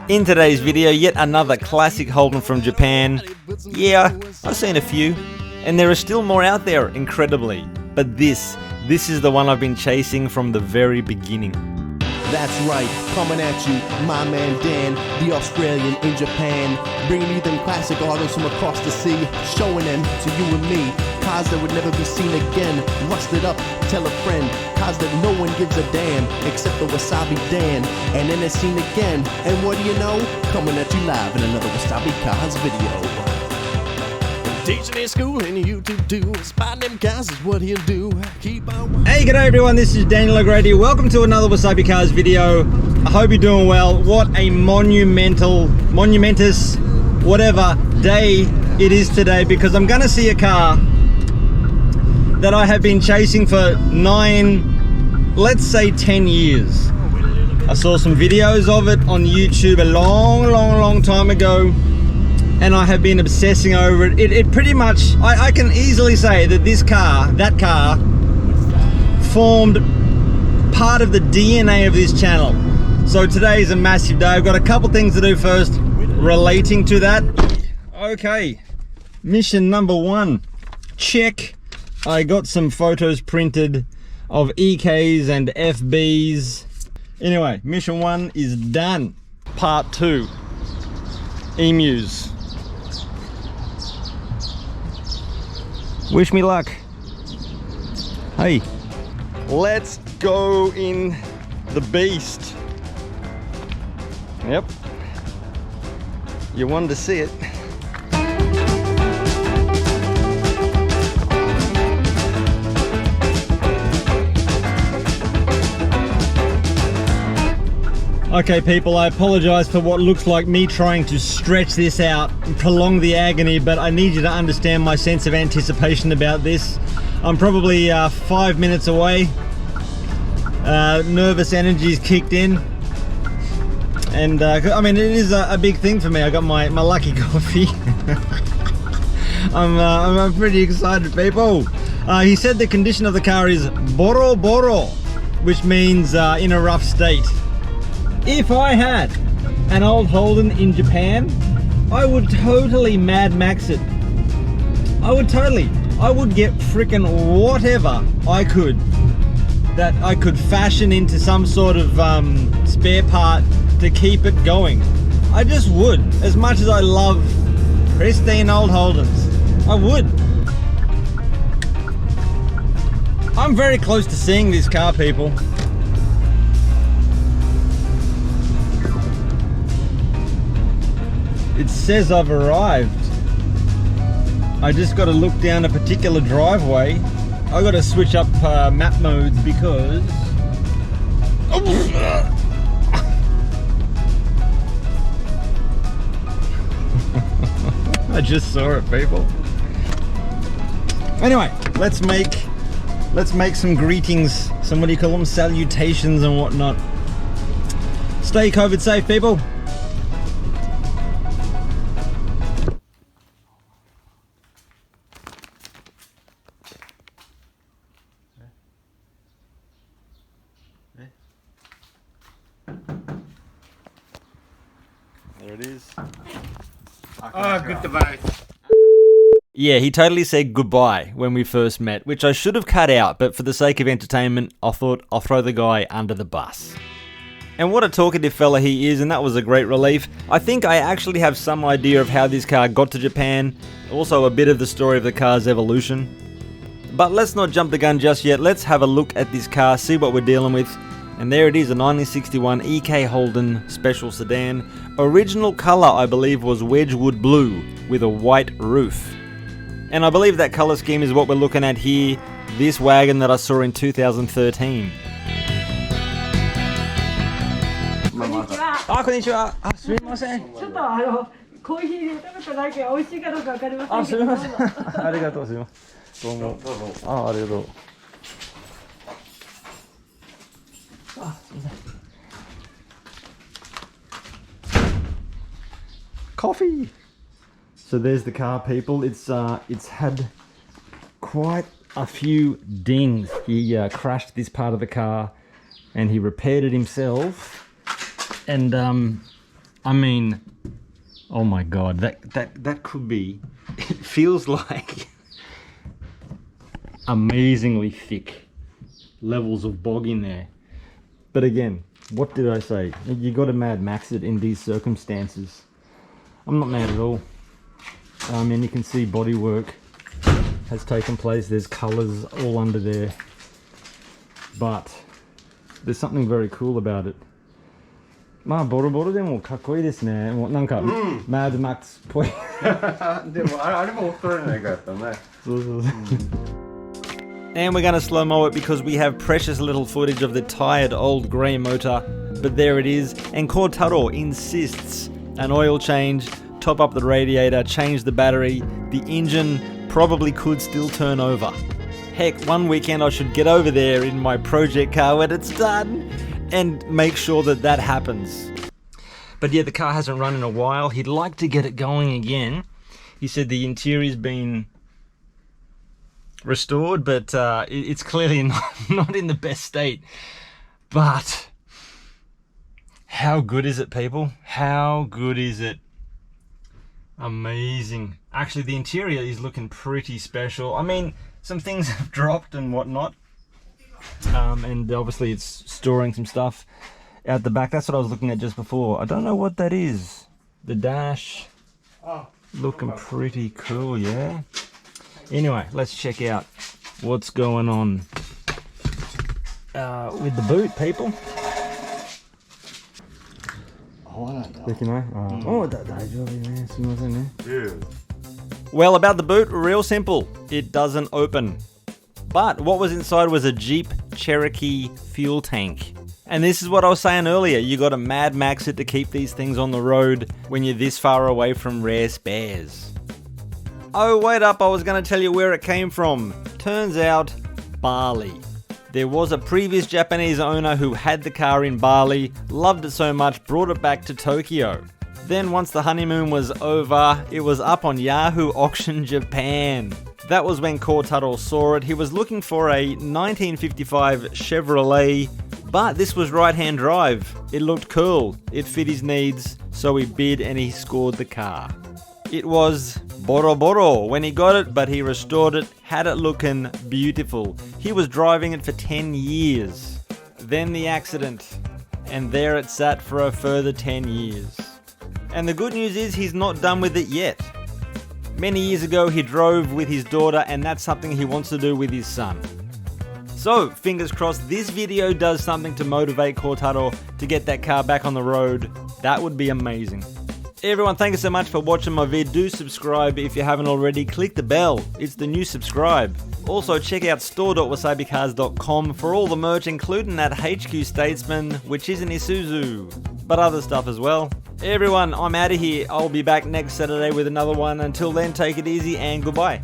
In today's video, yet another classic Holden from Japan. Yeah, I've seen a few, and there are still more out there, incredibly. But this is the one I've been chasing from the very beginning. That's right, coming at you, my man Dan, the Australian in Japan, bringing you them classic autos from across the sea, showing them to you and me, cars that would never be seen again, rusted up, tell a friend, cars that no one gives a damn, except the Wasabi Dan, and then it's seen again, and what do you know, coming at you live in another WasabiCars video. Teaching in school and YouTube too. Spot them guys is what he'll do. Keep on. Hey, g'day everyone, this is Daniel O'Grady. Welcome to another WasabiCars video. I hope you're doing well. What a monumentous, whatever day it is today, because I'm gonna see a car that I have been chasing for 9, let's say 10 years. I saw some videos of it on YouTube a long time ago, and I have been obsessing over it. It pretty much, I can easily say that that car formed part of the DNA of this channel. So today is a massive day. I've got a couple things to do first relating to that. Okay, mission number 1, check. I got some photos printed of EKs and FBs. Anyway, mission 1 is done. Part 2, emus. Wish me luck. Hey, let's go in the beast. Yep, you wanted to see it. Okay people, I apologize for what looks like me trying to stretch this out and prolong the agony, but I need you to understand my sense of anticipation about this. I'm probably 5 minutes away. Nervous energy's kicked in. And I mean, it is a big thing for me. I got my lucky coffee. I'm pretty excited, people. He said the condition of the car is boro boro, which means in a rough state. If I had an old Holden in Japan, I would totally Mad Max it. I would get frickin' whatever I could that I could fashion into some sort of spare part to keep it going. I just would, as much as I love pristine old Holdens. I would. I'm very close to seeing this car, people. It says I've arrived. I just got to look down a particular driveway. I got to switch up map modes because I just saw it, people. Anyway, let's make some greetings, some, what do you call them, salutations and whatnot. Stay COVID safe, people. There it is. Oh, goodbye. Yeah, he totally said goodbye when we first met, which I should have cut out, but for the sake of entertainment, I thought I'll throw the guy under the bus. And what a talkative fella he is, and that was a great relief. I think I actually have some idea of how this car got to Japan, also a bit of the story of the car's evolution. But let's not jump the gun just yet. Let's have a look at this car, see what we're dealing with. And there it is, a 1961 EK Holden special sedan. Original colour, I believe, was Wedgwood Blue with a white roof. And I believe that colour scheme is what we're looking at here. This wagon that I saw in 2013. Konnichiwa. すみません。ちょっとコーヒー入れたことだけ美味しいかどうかわかりませんけど。すみません。ありがとう、すみません。どうも。ありがとう。すみません。Coffee. So there's the car, people. It's had quite a few dings. He crashed this part of the car, and he repaired it himself. And I mean, oh my god, that could be, it feels like amazingly thick levels of bog in there. But again, what did I say? You got to Mad Max it in these circumstances. I'm not mad at all. And you can see bodywork has taken place. There's colours all under there. But there's something very cool about it. まあボロボロでもかっこいいですね。もうなんか、マッドマックスっぽい。でもあれもオーストラリアの映画やったね。そうそうそう。And we're going to slow-mo it because we have precious little footage of the tired old grey motor. But there it is. And Kotaro insists an oil change, top up the radiator, change the battery. The engine probably could still turn over. Heck, one weekend I should get over there in my project car when it's done and make sure that happens. But yeah, the car hasn't run in a while. He'd like to get it going again. He said the interior's been restored, but it's clearly not in the best state. But how good is it, people? How good is it? Amazing. Actually, the interior is looking pretty special. I mean, some things have dropped and whatnot. And obviously it's storing some stuff out the back. That's what I was looking at just before. I don't know what that is. The dash looking pretty cool, yeah? Anyway, let's check out what's going on with the boot, people. Well, about the boot, real simple. It doesn't open. But what was inside was a Jeep Cherokee fuel tank. And this is what I was saying earlier, you gotta Mad Max it to keep these things on the road when you're this far away from rare spares. Oh, wait up, I was gonna tell you where it came from. Turns out, Bali. There was a previous Japanese owner who had the car in Bali, loved it so much, brought it back to Tokyo. Then once the honeymoon was over, it was up on Yahoo Auction Japan. That was when Kotaro saw it. He was looking for a 1955 Chevrolet, but this was right-hand drive. It looked cool, it fit his needs, so he bid and he scored the car. It was boro boro when he got it, but he restored it, had it looking beautiful. He was driving it for 10 years. Then the accident, and there it sat for a further 10 years. And the good news is he's not done with it yet. Many years ago he drove with his daughter, and that's something he wants to do with his son. So, fingers crossed this video does something to motivate Kotaro to get that car back on the road. That would be amazing. Everyone, thank you so much for watching my vid. Do subscribe if you haven't already. Click the bell. It's the new subscribe. Also, check out store.wasabicars.com for all the merch, including that HQ Statesman, which is an Isuzu, but other stuff as well. Everyone, I'm out of here. I'll be back next Saturday with another one. Until then, take it easy and goodbye.